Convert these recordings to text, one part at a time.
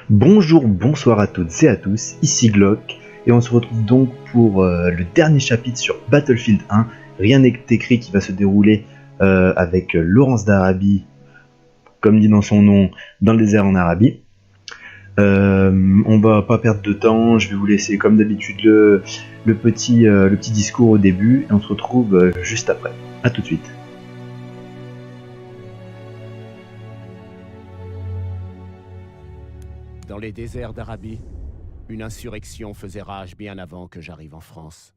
Bonjour, bonsoir à toutes et à tous, ici Glock, et on se retrouve donc pour le dernier chapitre sur Battlefield 1. Rien n'est écrit qui va se dérouler avec Lawrence d'Arabie, comme dit dans son nom, dans le désert en Arabie. On va pas perdre de temps, je vais vous laisser comme d'habitude le petit discours au début, et on se retrouve juste après. A tout de suite. Dans les déserts d'Arabie, une insurrection faisait rage bien avant que j'arrive en France.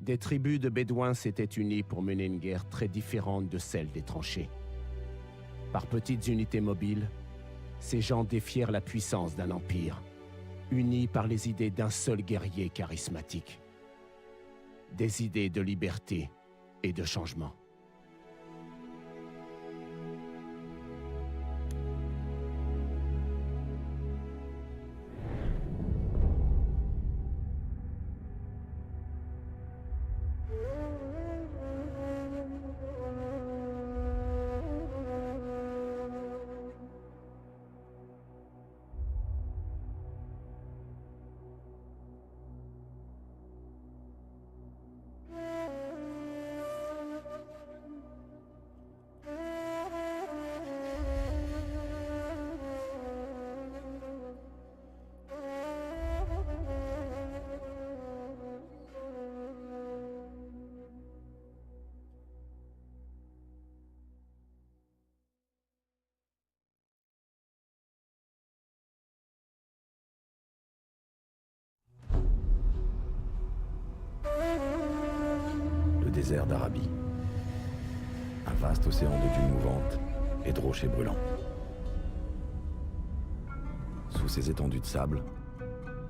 Des tribus de Bédouins s'étaient unies pour mener une guerre très différente de celle des tranchées. Par petites unités mobiles, ces gens défièrent la puissance d'un empire, unis par les idées d'un seul guerrier charismatique. Des idées de liberté et de changement. Désert d'Arabie. Un vaste océan de dunes mouvantes et de rochers brûlants. Sous ces étendues de sable,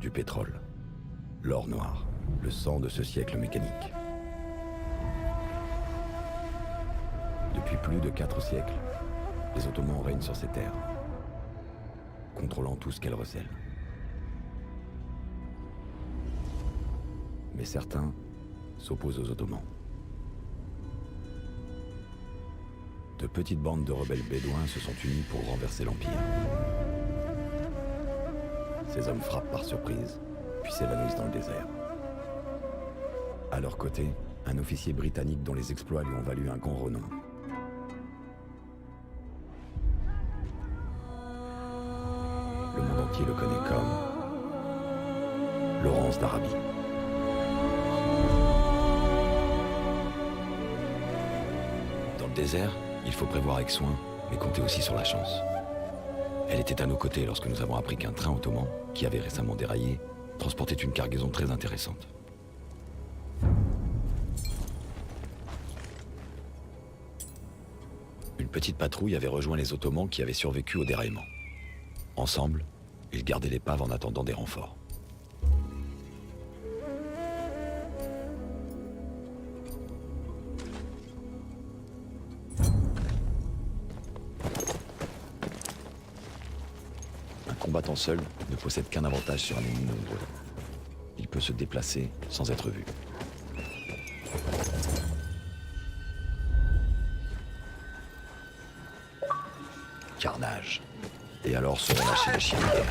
du pétrole, l'or noir, le sang de ce siècle mécanique. Depuis plus de 4 siècles, les Ottomans règnent sur ces terres, contrôlant tout ce qu'elles recèlent. Mais certains s'opposent aux Ottomans. De petites bandes de rebelles bédouins se sont unis pour renverser l'Empire. Ces hommes frappent par surprise, puis s'évanouissent dans le désert. À leur côté, un officier britannique dont les exploits lui ont valu un grand renom. Le monde entier le connaît comme Lawrence d'Arabie. Dans le désert, il faut prévoir avec soin, mais compter aussi sur la chance. Elle était à nos côtés lorsque nous avons appris qu'un train ottoman, qui avait récemment déraillé, transportait une cargaison très intéressante. Une petite patrouille avait rejoint les Ottomans qui avaient survécu au déraillement. Ensemble, ils gardaient l'épave en attendant des renforts. Un combattant seul ne possède qu'un avantage sur un ennemi nombreux. Il peut se déplacer sans être vu. Carnage. Et alors seront lâchés les chiens de guerre.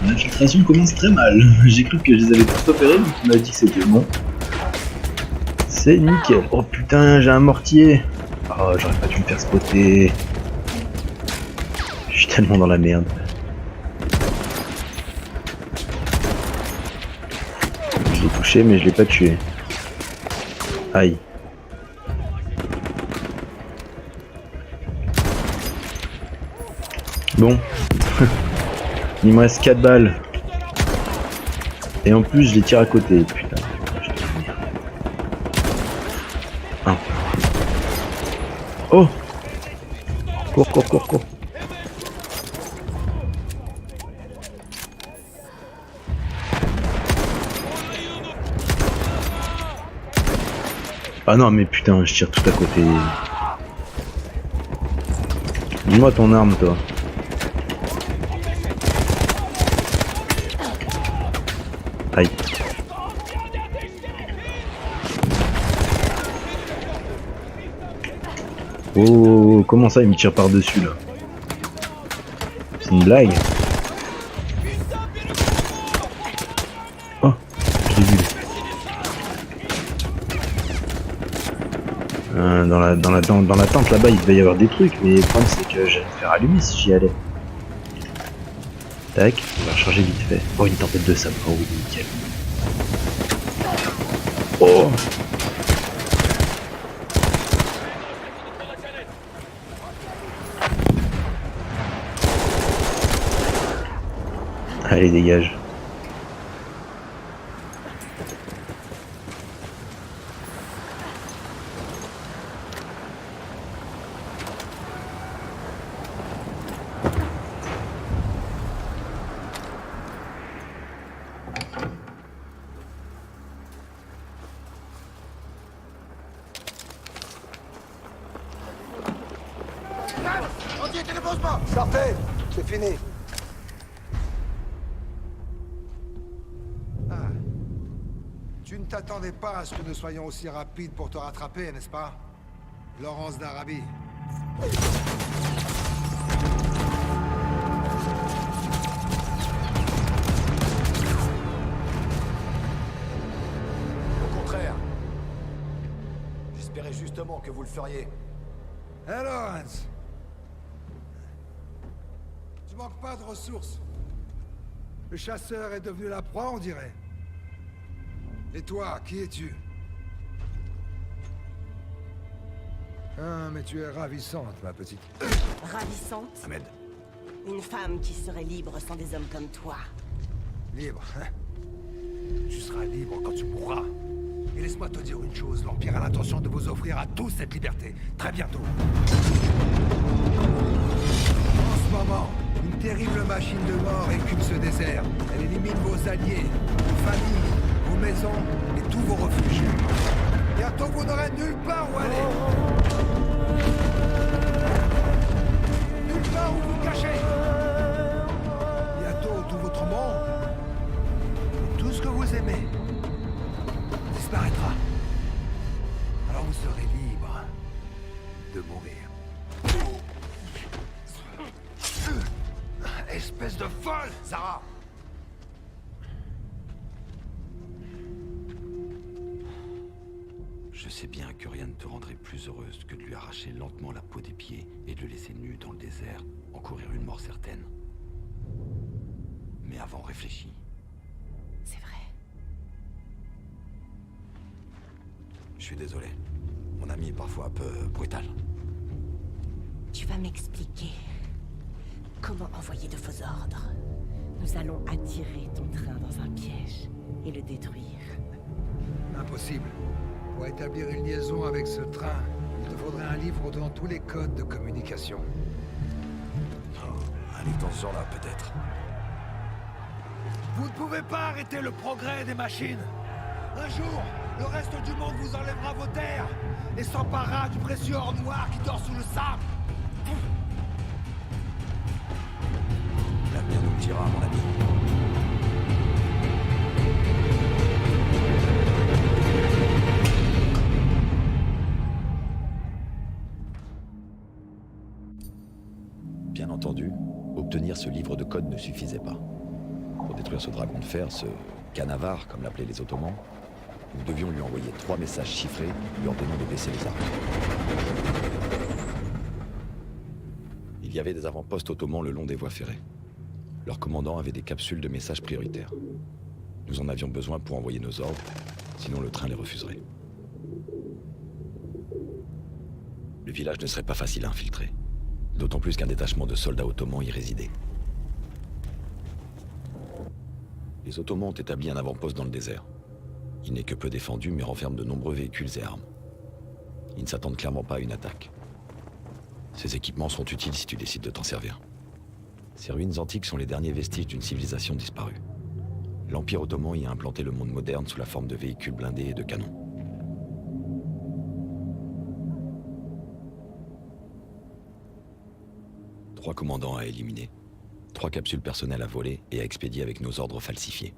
L'infiltration commence très mal. J'ai cru que je les avais tous opérés, mais tu m'as dit que c'était bon. C'est nickel. Oh putain, j'ai un mortier. Oh, j'aurais pas dû me faire spotter. Je suis tellement dans la merde. Je l'ai touché, mais je l'ai pas tué. Aïe. Bon. Il me reste 4 balles. Et en plus, je les tire à côté, putain. Ah. Oh! Cours, cours, cours, cours. Ah non, mais putain, je tire tout à côté. Dis-moi ton arme, toi. Aïe. Oh, comment ça, il me tire par-dessus, là? C'est une blague? Oh, je l'ai vu. Dans la tente, là-bas, il devait y avoir des trucs, mais le problème, c'est que j'allais me faire allumer si j'y allais. Tac, on va recharger vite fait. Oh, une tempête de sable. Oh oui, nickel. Oh! Allez, dégage. Parfait, c'est fini. Ah. Tu ne t'attendais pas à ce que nous soyons aussi rapides pour te rattraper, n'est-ce pas? Laurence d'Arabie. Au contraire. J'espérais justement que vous le feriez. Hey, Lawrence. Tu manques pas de ressources. Le chasseur est devenu la proie, on dirait. Et toi, qui es-tu? Ah, mais tu es ravissante, ma petite. Ravissante? Ahmed, Une femme qui serait libre sans des hommes comme toi. Libre, hein? Tu seras libre quand tu mourras. Et laisse-moi te dire une chose, l'Empire a l'intention de vous offrir à tous cette liberté, très bientôt. En ce moment, une terrible machine de mort écume ce désert. Elle élimine vos alliés, vos familles, vos maisons et tous vos refuges. Bientôt vous n'aurez nulle part où aller. Nulle part où vous cacher. Bientôt tout votre monde, tout ce que vous aimez, disparaîtra. Alors vous serez libre de mourir. Espèce de folle, Zara! je sais bien que rien ne te rendrait plus heureuse que de lui arracher lentement la peau des pieds et de le laisser nu dans le désert, encourir une mort certaine. Mais avant, réfléchis. C'est vrai. Je suis désolé. Mon ami est parfois un peu brutal. Tu vas m'expliquer comment envoyer de faux ordres. Nous allons attirer ton train dans un piège et le détruire. Impossible. Pour établir une liaison avec ce train, il te faudrait un livre donnant tous les codes de communication. Un livre dans ce genre-là, peut-être. Vous ne pouvez pas arrêter le progrès des machines. Un jour, le reste du monde vous enlèvera vos terres et s'emparera du précieux or noir qui dort sous le sable. L'avenir nous le dira, mon ami. Bien entendu, obtenir ce livre de code ne suffisait pas. Pour détruire ce dragon de fer, ce canavar, comme l'appelaient les Ottomans, nous devions lui envoyer 3 messages chiffrés lui ordonnant de baisser les armes. Il y avait des avant-postes ottomans le long des voies ferrées. Leurs commandants avaient des capsules de messages prioritaires. Nous en avions besoin pour envoyer nos ordres, sinon le train les refuserait. Le village ne serait pas facile à infiltrer, d'autant plus qu'un détachement de soldats ottomans y résidait. Les Ottomans ont établi un avant-poste dans le désert. Il n'est que peu défendu, mais renferme de nombreux véhicules et armes. Ils ne s'attendent clairement pas à une attaque. Ces équipements sont utiles si tu décides de t'en servir. Ces ruines antiques sont les derniers vestiges d'une civilisation disparue. L'Empire ottoman y a implanté le monde moderne sous la forme de véhicules blindés et de canons. Trois commandants à éliminer, 3 capsules personnelles à voler et à expédier avec nos ordres falsifiés.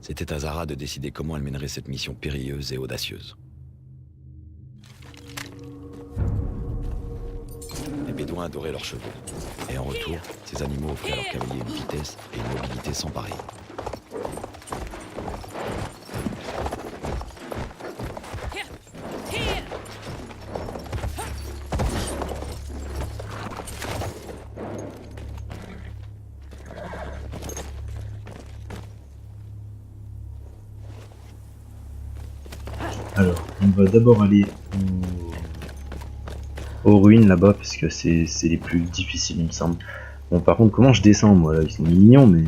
C'était à Zara de décider comment elle mènerait cette mission périlleuse et audacieuse. Bédouins adoraient leurs chevaux. Et en retour, ces animaux offraient à leurs cavaliers une vitesse et une mobilité sans pareil. Alors, on va d'abord aller aux ruines là-bas, parce que c'est les plus difficiles, il me semble. Bon, par contre, comment je descends, moi, là? Ils sont mignons, mais...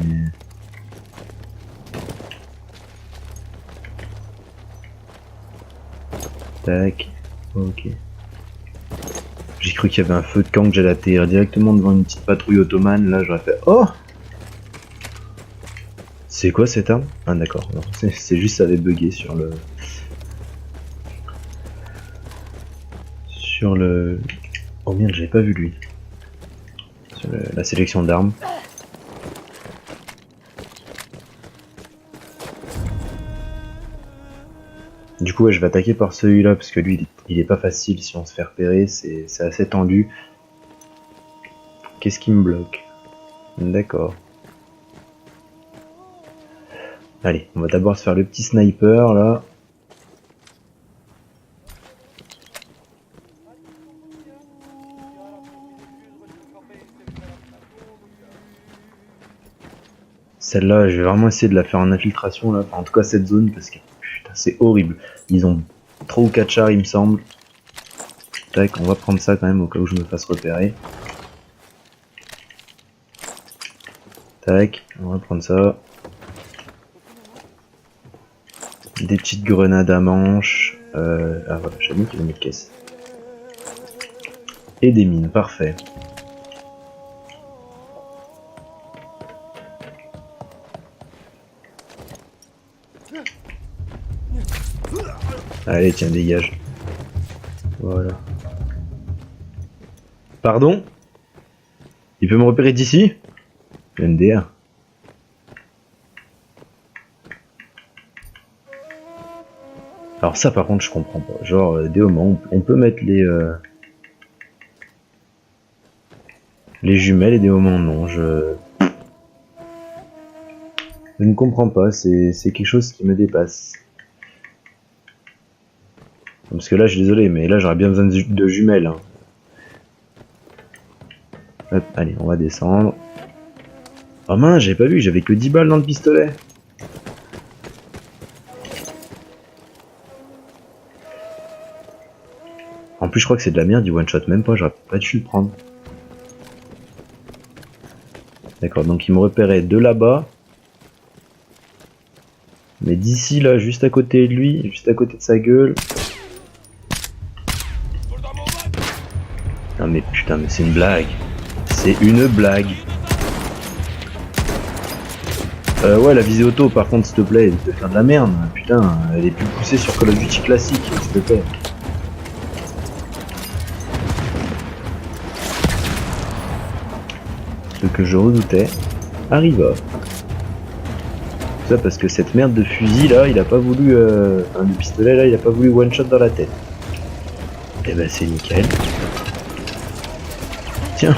Tac, ok. J'ai cru qu'il y avait un feu de camp, que j'allais atterrir directement devant une petite patrouille ottomane, là, j'aurais fait... Oh! C'est quoi cette arme? Ah d'accord, c'est juste ça avait bugué sur le... Oh merde, j'avais pas vu lui. Sur la sélection d'armes. Du coup, ouais, je vais attaquer par celui-là parce que lui, il est pas facile si on se fait repérer. C'est assez tendu. Qu'est-ce qui me bloque? D'accord. Allez, on va d'abord se faire le petit sniper là. Celle-là, je vais vraiment essayer de la faire en infiltration là, enfin, en tout cas cette zone, parce que putain, c'est horrible. Ils ont 3 ou 4 chars, il me semble. Tac, on va prendre ça quand même au cas où je me fasse repérer. Tac, on va prendre ça. Des petites grenades à manche. Ah voilà, j'ai mis qu'il y avait une caisse. Et des mines, parfait. Allez, tiens, dégage. Voilà. Pardon? Il peut me repérer d'ici? MDR. Alors ça par contre je comprends pas. Genre des auments, on peut mettre les jumelles et des auments non. Je ne comprends pas, c'est quelque chose qui me dépasse. Parce que là, je suis désolé, mais là, j'aurais bien besoin de jumelles. Hein. Hop, allez, on va descendre. Oh mince, j'avais pas vu, j'avais que 10 balles dans le pistolet. En plus, je crois que c'est de la merde, du one-shot même pas, j'aurais pas dû le prendre. D'accord, donc il me repérait de là-bas. Mais d'ici, là, juste à côté de lui, juste à côté de sa gueule... Non mais putain, mais c'est une blague. C'est une blague. Ouais, la visée auto par contre, s'il te plaît, elle peut faire de la merde. Putain, elle est plus poussée sur Call of Duty classique, s'il te plaît. Ce que je redoutais arriva. Tout ça parce que cette merde de fusil là, il a pas voulu... Enfin, le pistolet là, il a pas voulu one shot dans la tête. Et ben c'est nickel. Tiens.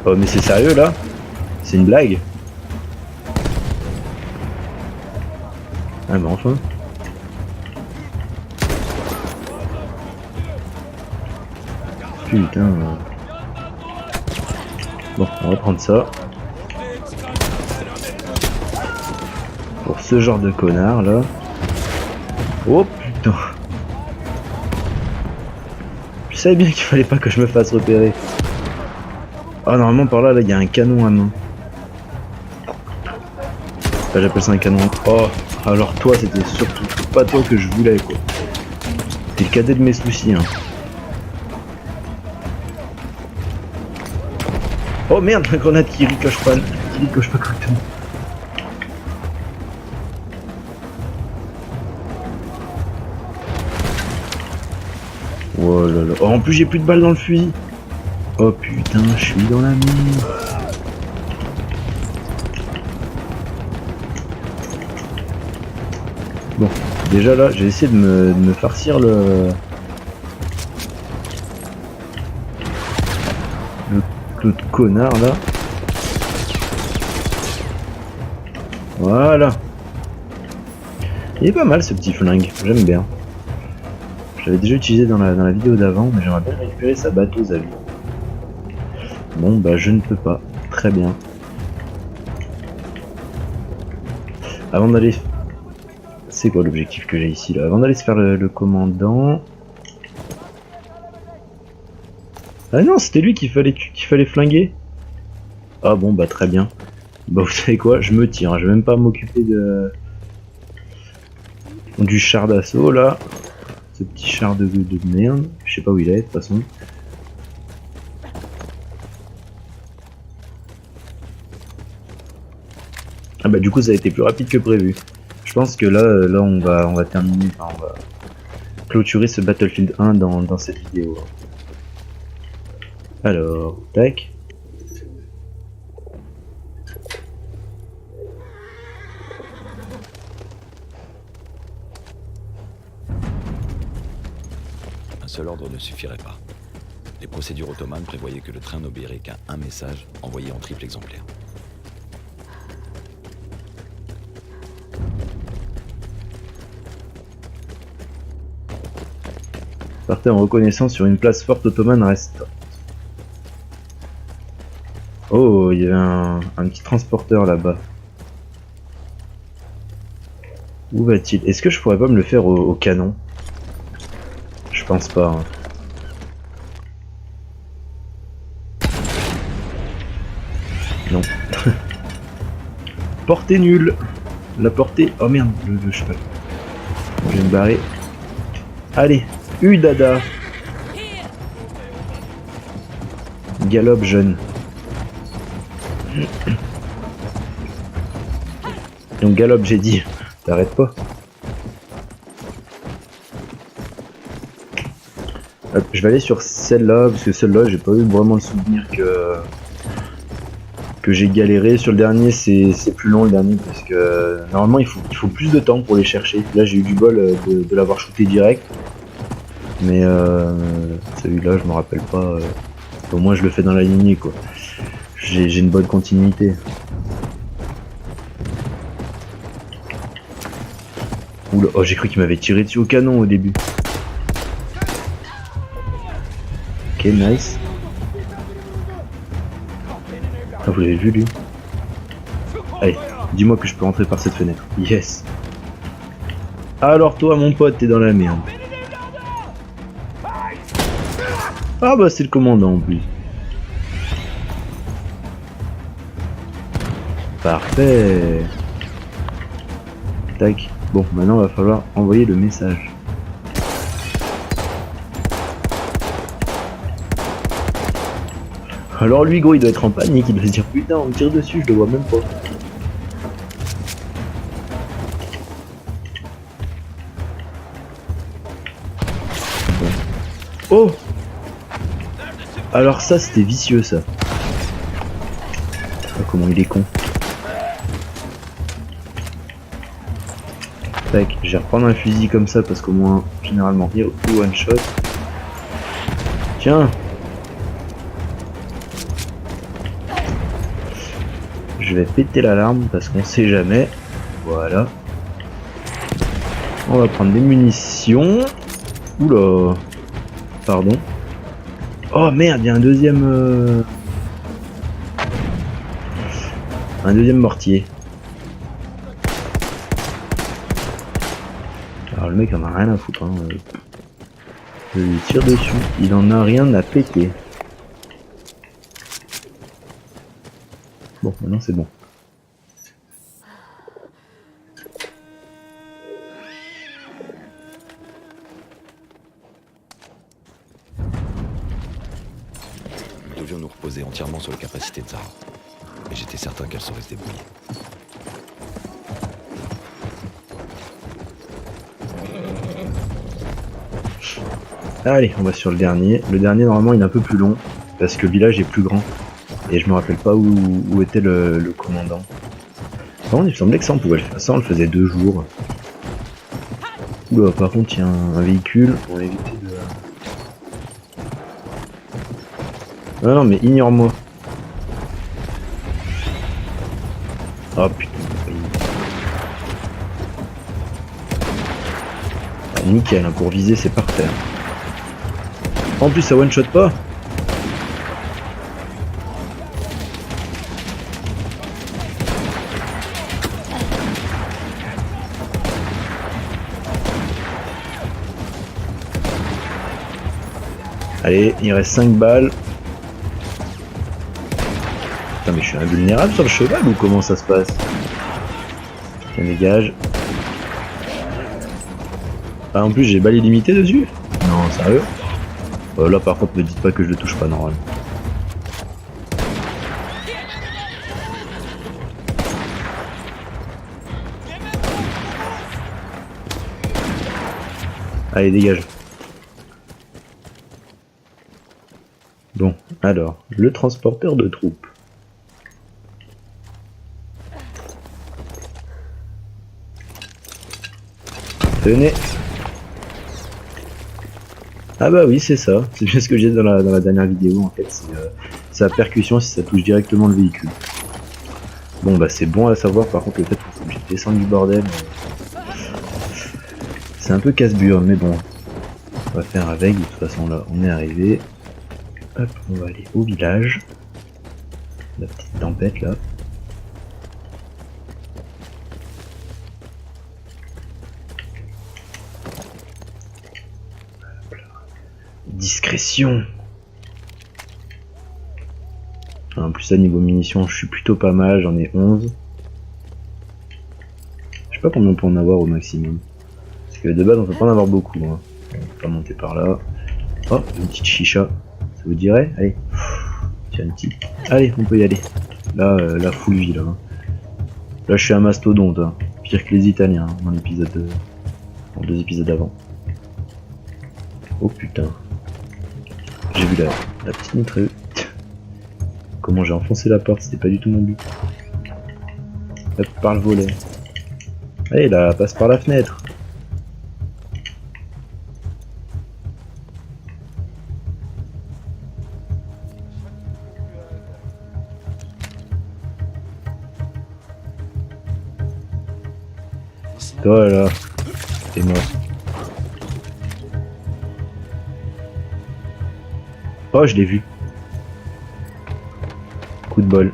Oh mais c'est sérieux là? C'est une blague? Ah bah enfin. Putain. Bon, on va prendre ça. Pour ce genre de connard là. Oh putain. Je savais bien qu'il fallait pas que je me fasse repérer. Ah normalement par là, il y a un canon à main. Enfin, j'appelle ça un canon. Oh, alors toi c'était surtout pas toi que je voulais quoi. T'es le cadet de mes soucis hein. Oh merde, la grenade qui ricoche pas correctement. Oh là là. Oh, en plus j'ai plus de balles dans le fusil. Oh putain, je suis dans la mine. Bon, déjà là, j'ai essayé de me farcir l'autre connard là. Voilà. Il est pas mal ce petit flingue, j'aime bien. Je l'avais déjà utilisé dans la vidéo d'avant, mais j'aimerais bien récupérer sa batteuse à lui. Bon bah je ne peux pas. Très bien. Avant d'aller... C'est quoi l'objectif que j'ai ici là? Avant d'aller se faire le commandant... Ah non, c'était lui qu'il fallait flinguer. Ah bon bah très bien. Bah vous savez quoi, je me tire, je vais même pas m'occuper du char d'assaut là. Ce petit char de merde. Je sais pas où il est de toute façon. Ah bah du coup ça a été plus rapide que prévu. Je pense que là on va terminer, enfin on va clôturer ce Battlefield 1 dans cette vidéo. Alors, tac. Un seul ordre ne suffirait pas. Les procédures ottomanes prévoyaient que le train n'obéirait qu'à un message envoyé en triple exemplaire. Partez en reconnaissance sur une place forte ottomane restante. Oh, il y avait un petit transporteur là-bas. Où va-t-il? Est-ce que je pourrais pas me le faire au canon? Je pense pas. Hein. Non. Portée nulle. La portée... Oh merde, le cheval. Je vais me barrer. Allez, Dada. Galope jeune. Donc galope j'ai dit. T'arrêtes pas. Hop, je vais aller sur celle-là, parce que celle-là j'ai pas eu vraiment le souvenir que j'ai galéré. Sur le dernier c'est plus long le dernier, parce que normalement il faut plus de temps pour les chercher. Là j'ai eu du bol de l'avoir shooté direct. Mais celui-là je me rappelle pas. Au moins je le fais dans la lignée quoi. J'ai une bonne continuité. Oula, oh j'ai cru qu'il m'avait tiré dessus au canon au début. Ok, nice. Ah, vous l'avez vu lui? Allez, dis-moi que je peux rentrer par cette fenêtre. Yes. Alors toi mon pote, t'es dans la merde. Ah bah c'est le commandant en plus. Parfait. Tac. Bon, maintenant il va falloir envoyer le message. Alors lui gros il doit être en panique, il doit se dire putain on me tire dessus, je le vois même pas. Bon. Oh! Alors ça c'était vicieux ça. Oh, comment il est con. Tac, je vais reprendre un fusil comme ça parce qu'au moins généralement il y a one shot. Tiens. Je vais péter l'alarme parce qu'on sait jamais. Voilà. On va prendre des munitions. Oula. Pardon. Oh merde, il y a un deuxième mortier. Alors le mec en a rien à foutre. Hein. Je lui tire dessus. Il en a rien à péter. Bon, maintenant c'est bon. Nous devions nous reposer entièrement sur les capacités de Zara. Mais j'étais certain qu'elle saurait se débrouiller. Allez, on va sur le dernier. Le dernier normalement il est un peu plus long parce que le village est plus grand. Et je me rappelle pas où était le commandant. Par contre, il me semblait que ça on pouvait le faire. Ça on le faisait 2 jours. Oula, par contre, il y a un véhicule. On va éviter de... Ah non, mais ignore-moi. Oh putain. Ah, nickel, hein, pour viser, c'est parfait. En plus, ça one-shot pas. Allez, il reste 5 balles. Putain, mais je suis invulnérable sur le cheval ou comment ça se passe? Tiens, dégage. Ah, en plus, j'ai balles illimitées dessus? Non, sérieux? Là, par contre, me dites pas que je le touche pas normalement. Allez, dégage. Bon, alors, le transporteur de troupes. Tenez. Ah bah oui, c'est ça. C'est bien ce que j'ai dans la dernière vidéo en fait. C'est la percussion si ça touche directement le véhicule. Bon bah c'est bon à savoir, par contre le fait que je descende du bordel, c'est un peu casse-burne, mais bon. On va faire avec, de toute façon là on est arrivé. Hop, on va aller au village. La petite tempête là. Discrétion. En plus à niveau munitions je suis plutôt pas mal, j'en ai 11. Je sais pas combien on peut en avoir au maximum. Parce que de base on peut pas en avoir beaucoup. Hein. On peut pas monter par là. Oh, une petite chicha. Ça vous dirait? Allez. Tiens, une petite. Allez, on peut y aller. Là, la full vie là. Là je suis un mastodonte. Hein. Pire que les Italiens hein, dans l'épisode dans 2 épisodes avant. Oh putain. J'ai vu la petite mitrailleuse. Comment j'ai enfoncé la porte, c'était pas du tout mon but. Hop, par le volet. Allez là, passe par la fenêtre. Toi là, t'es mort. Oh, je l'ai vu. Coup de bol.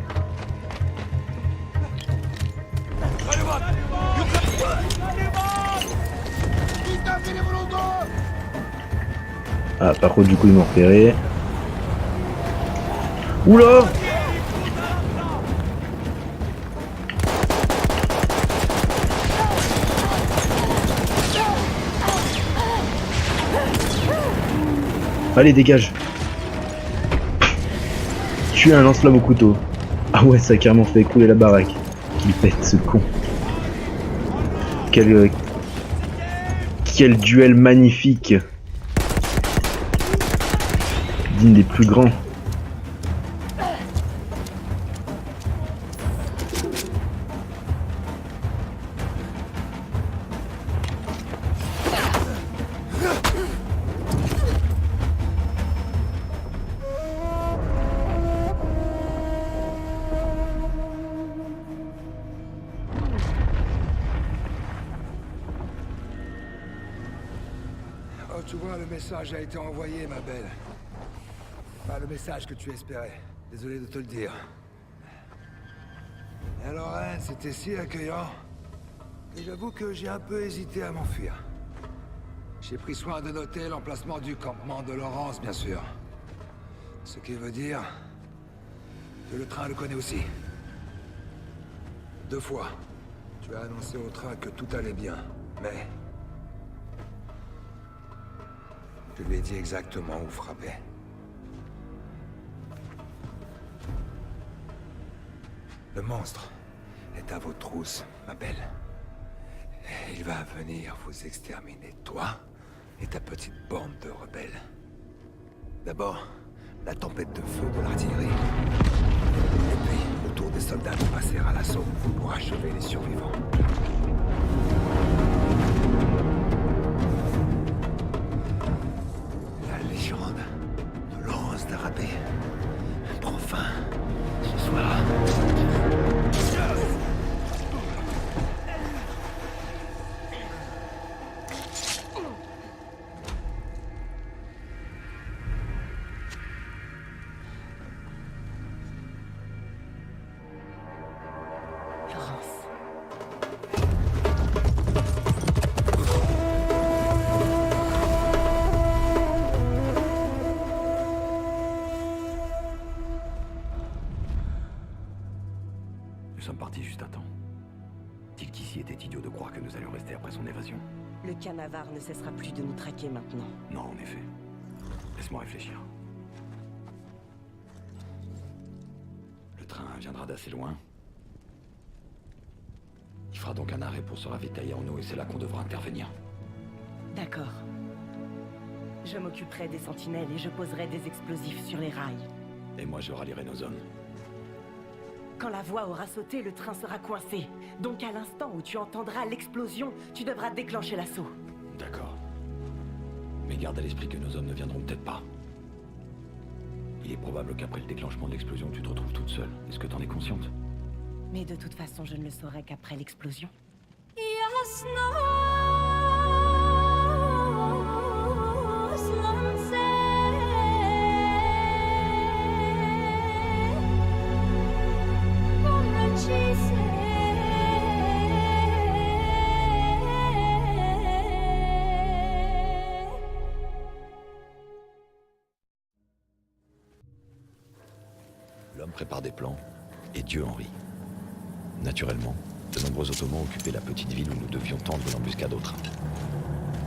Ah, par contre, du coup, ils m'ont repéré. Oula! Allez, dégage! Tuer un lance-flamme au couteau. Ah ouais, ça a carrément fait écrouler la baraque. Qu'il pète ce con. Quel duel magnifique. Digne des plus grands. Oh, tu vois, le message a été envoyé, ma belle. Pas le message que tu espérais. Désolé de te le dire. Et alors, hein, c'était si accueillant. Et j'avoue que j'ai un peu hésité à m'enfuir. J'ai pris soin de noter l'emplacement du campement de Laurence, bien sûr. Ce qui veut dire que le train le connaît aussi. 2 fois, tu as annoncé au train que tout allait bien, mais... je lui ai dit exactement où frapper. Le monstre est à vos trousses, ma belle. Il va venir vous exterminer, toi et ta petite bande de rebelles. D'abord, la tempête de feu de l'artillerie. Et puis, le tour des soldats de passer à l'assaut pour achever les survivants. en évasion. Le Canavar ne cessera plus de nous traquer maintenant. Non, en effet. Laisse-moi réfléchir. Le train viendra d'assez loin. Il fera donc un arrêt pour se ravitailler en eau et c'est là qu'on devra intervenir. D'accord. Je m'occuperai des sentinelles et je poserai des explosifs sur les rails. Et moi, je rallierai nos hommes. Quand la voie aura sauté, le train sera coincé. Donc à l'instant où tu entendras l'explosion, tu devras déclencher l'assaut. D'accord. Mais garde à l'esprit que nos hommes ne viendront peut-être pas. Il est probable qu'après le déclenchement de l'explosion, tu te retrouves toute seule. Est-ce que t'en es consciente? Mais de toute façon, je ne le saurai qu'après l'explosion. L'homme prépare des plans, et Dieu en rit. Naturellement, de nombreux Ottomans occupaient la petite ville où nous devions tendre une embuscade au train.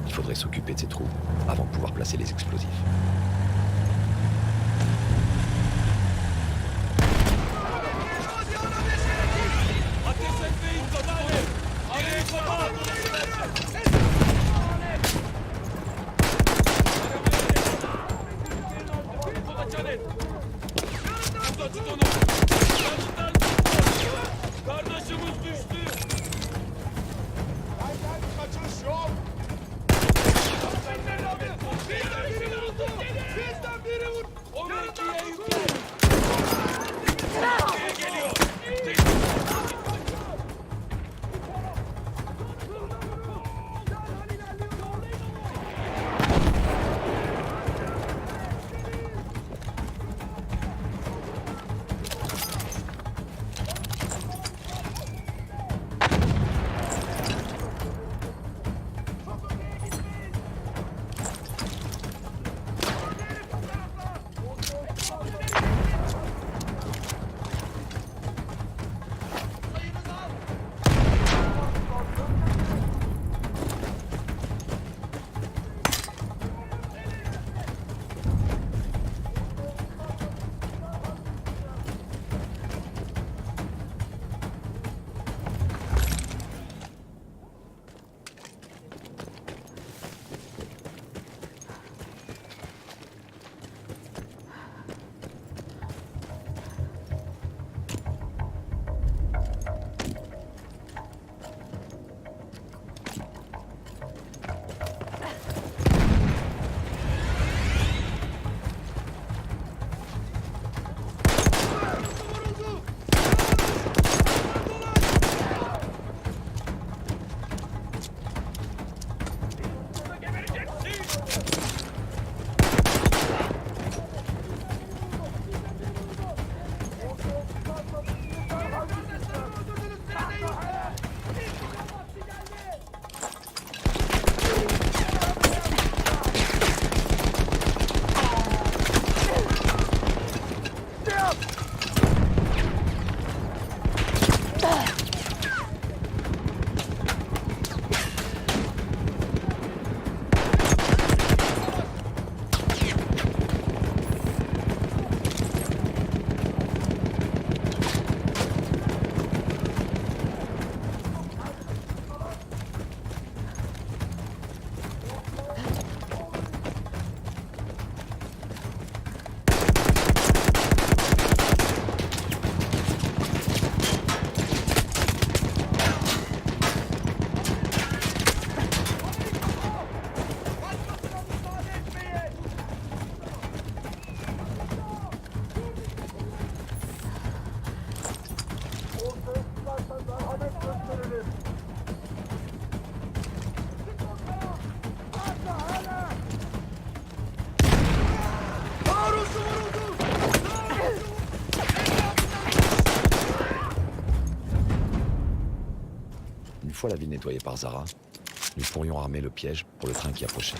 Il faudrait s'occuper de ces troupes avant de pouvoir placer les explosifs. Une fois la ville nettoyée par Zara, nous pourrions armer le piège pour le train qui approchait.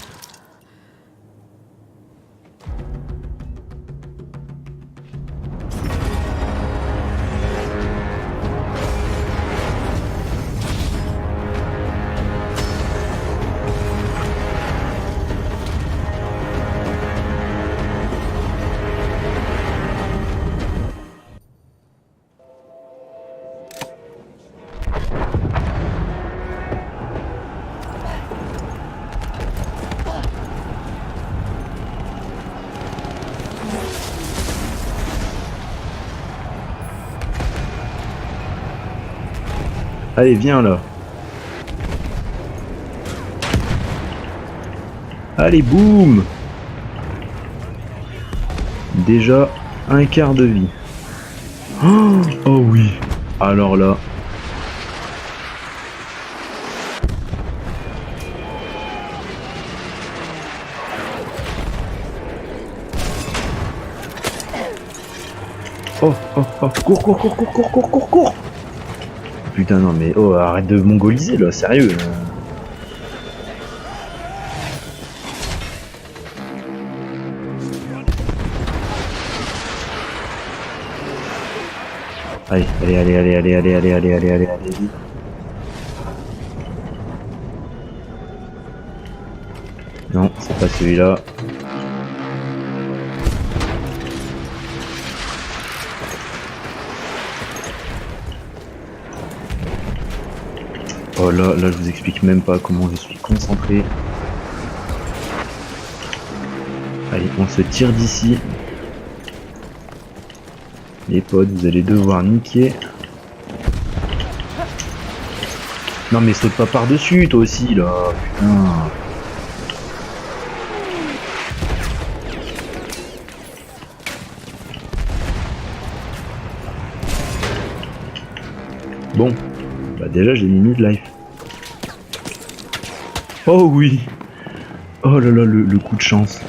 Allez, viens là. Allez, boum. Déjà un quart de vie. Oh, oh oui. Alors là. Oh, oh, oh, cours, cours, cours, cours, cours, cours, cours, cours. Putain, non, mais oh, arrête de mongoliser là, sérieux. Allez, allez, allez, allez, allez, allez, allez, allez, allez, allez, allez, vite. Non, c'est pas celui-là. Oh là, là je vous explique même pas comment je suis concentré. Allez, on se tire d'ici. Les potes, vous allez devoir niquer. Non mais saute pas par-dessus toi aussi là, putain. Bon, bah déjà j'ai mis mid-life. Oh oui. Oh là là, le coup de chance.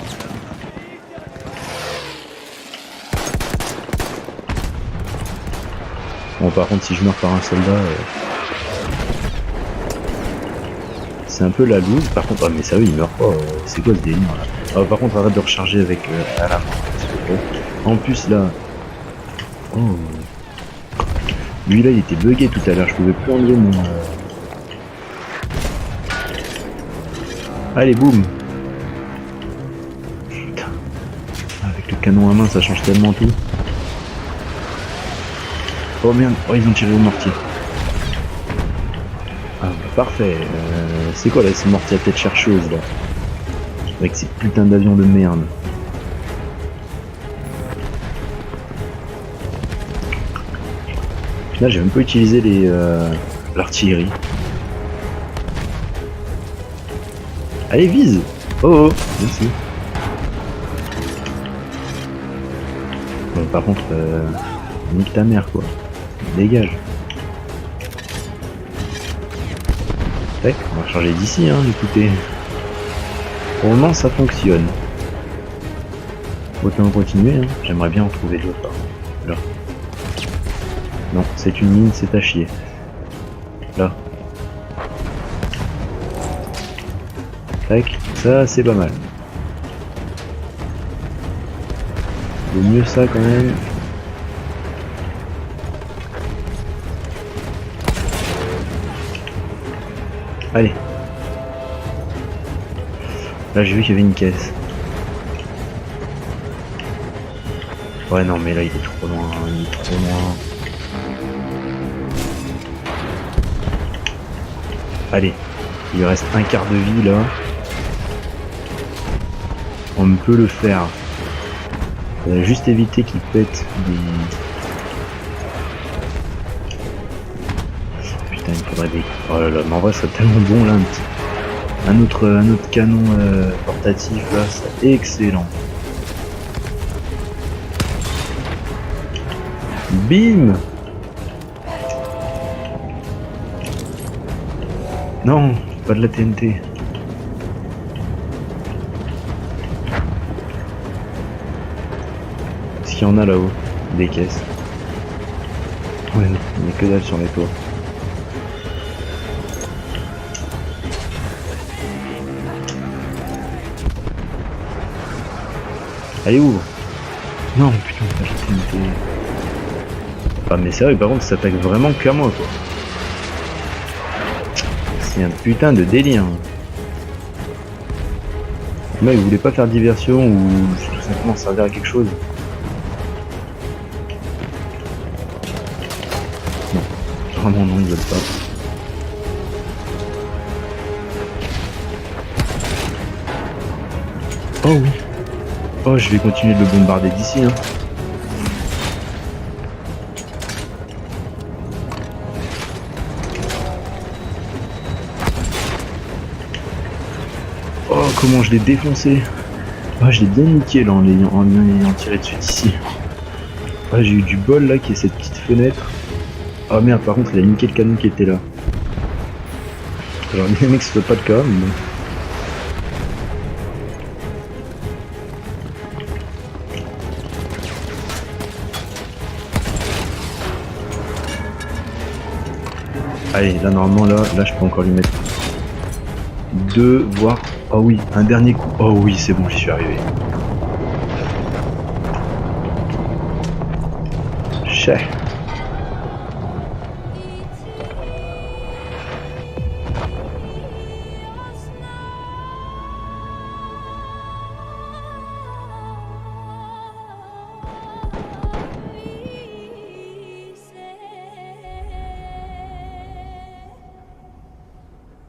Bon par contre si je meurs par un soldat, c'est un peu la loose. Par contre, ah mais ça il meurt pas, c'est quoi ce délire là? Ah, par contre arrête de recharger avec à la main, s'il te plaît. En plus là... Oh. Lui là il était bugué tout à l'heure, je pouvais plus enlever mon... Allez boum. Putain. Avec le canon à main ça change tellement tout. Oh merde, oh ils ont tiré au mortier. Ah bah parfait, c'est quoi là ce mortier à tête chercheuse là? Avec ces putains d'avions de merde. Là j'ai même pas utilisé l'artillerie. Allez vise. Oh oh, merci. Bon, par contre, nique ta mère quoi. Dégage. Tac, on va charger d'ici hein, écoutez. Pour le moment ça fonctionne. Autant continuer, hein. J'aimerais bien en trouver d'autres par contre. Là. Non, c'est une mine, c'est à chier. Là. Tac, ça c'est pas mal. Vaut mieux ça quand même. Allez. Là j'ai vu qu'il y avait une caisse. Ouais non mais là il est trop loin, il est trop loin. Allez, il lui reste un quart de vie là. On peut le faire. Il faudrait juste éviter qu'il pète des... Putain il faudrait des... Oh là là, mais en vrai ça serait tellement bon là, un autre canon portatif là, c'est excellent. Bim. Non, pas de la TNT. Est-ce qu'il y en a là-haut? Des caisses. Ouais, il n'y a que dalle sur les toits. Allez, ouvre. Non, putain, pas de la TNT. Ah mais sérieux, par contre ça s'attaque vraiment qu'à moi quoi. C'est un putain de délire. Moi il voulait pas faire diversion ou tout simplement servir à quelque chose. Non, vraiment non, ils veulent pas. Oh oui. Oh je vais continuer de le bombarder d'ici hein. Oh, comment je l'ai défoncé. Ah, je l'ai bien niqué là en ayant tiré dessus d'ici. Ah, j'ai eu du bol là qui est cette petite fenêtre. Oh merde, par contre il a niqué le canon qui était là. J'aurais bien aimé que ce soit pas le cas, mais bon. Allez, là normalement là je peux encore lui mettre 2, voire... Oh oui, un dernier coup. Oh oui, c'est bon, j'y suis arrivé. Chais.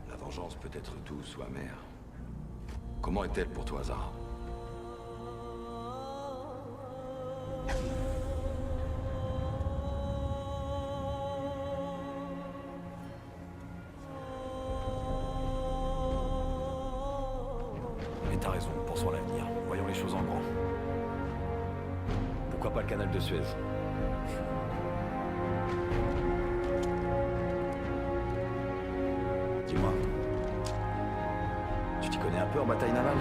La vengeance peut être douce ou amère. Comment est-elle pour toi, Zara? Et t'as raison, pensons à l'avenir. Voyons les choses en grand. Pourquoi pas le canal de Suez? Dis-moi, tu t'y connais un peu en bataille navale?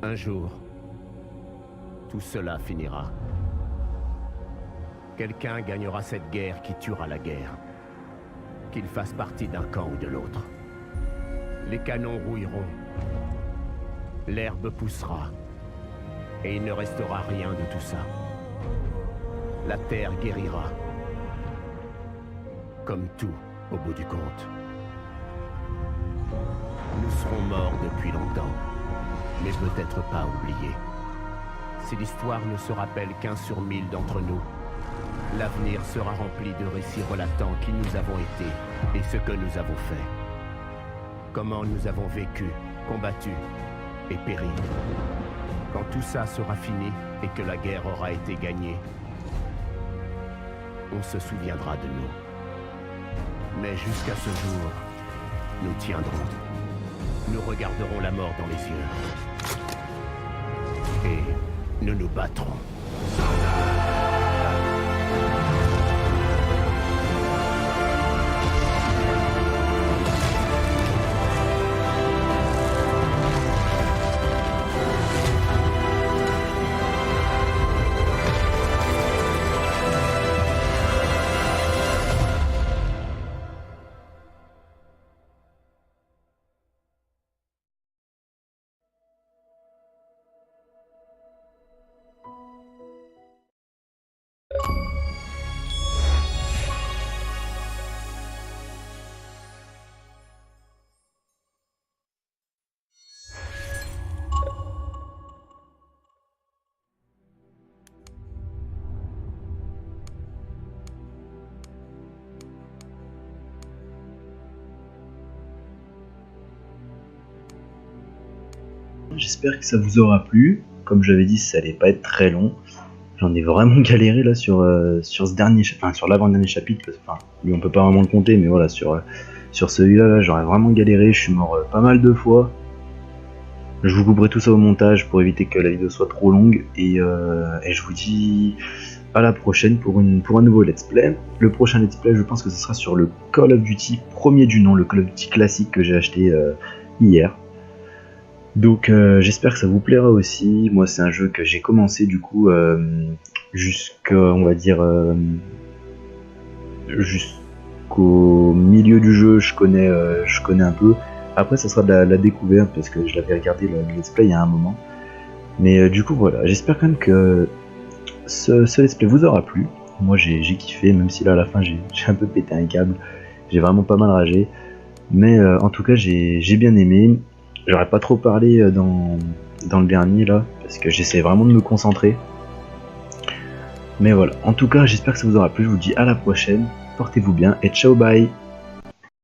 Un jour, tout cela finira. Quelqu'un gagnera cette guerre qui tuera la guerre. Qu'il fasse partie d'un camp ou de l'autre. Les canons rouilleront. L'herbe poussera. Et il ne restera rien de tout ça. La terre guérira. Comme tout, au bout du compte. Nous serons morts depuis longtemps. Mais peut-être pas oubliés. Si l'histoire ne se rappelle qu'1 sur 1000 d'entre nous, l'avenir sera rempli de récits relatant qui nous avons été et ce que nous avons fait. Comment nous avons vécu, combattu et péri. Quand tout ça sera fini et que la guerre aura été gagnée, on se souviendra de nous. Mais jusqu'à ce jour, nous tiendrons. Nous regarderons la mort dans les yeux. Et nous nous battrons. j'espère que ça vous aura plu. Comme je l'avais dit, ça allait pas être très long. J'en ai vraiment galéré là sur ce dernier, sur l'avant-dernier chapitre, parce que lui on peut pas vraiment le compter, mais voilà, sur celui-là, là, j'aurais vraiment galéré, je suis mort pas mal de fois. Je vous couperai tout ça au montage pour éviter que la vidéo soit trop longue, et je vous dis à la prochaine pour un nouveau let's play. Le prochain let's play, je pense que ce sera sur le Call of Duty premier du nom, le Call of Duty classique que j'ai acheté hier. Donc j'espère que ça vous plaira aussi. Moi c'est un jeu que j'ai commencé du coup jusqu'à, on va dire, jusqu'au milieu du jeu, je connais un peu. Après ça sera de la découverte parce que je l'avais regardé le let's play il y a un moment. Mais du coup voilà, j'espère quand même que ce let's play vous aura plu. Moi j'ai kiffé, même si là à la fin j'ai un peu pété un câble. J'ai vraiment pas mal ragé. Mais en tout cas j'ai bien aimé. J'aurais pas trop parlé dans le dernier là, parce que j'essaie vraiment de me concentrer. Mais voilà, en tout cas j'espère que ça vous aura plu, je vous dis à la prochaine, portez-vous bien et ciao bye.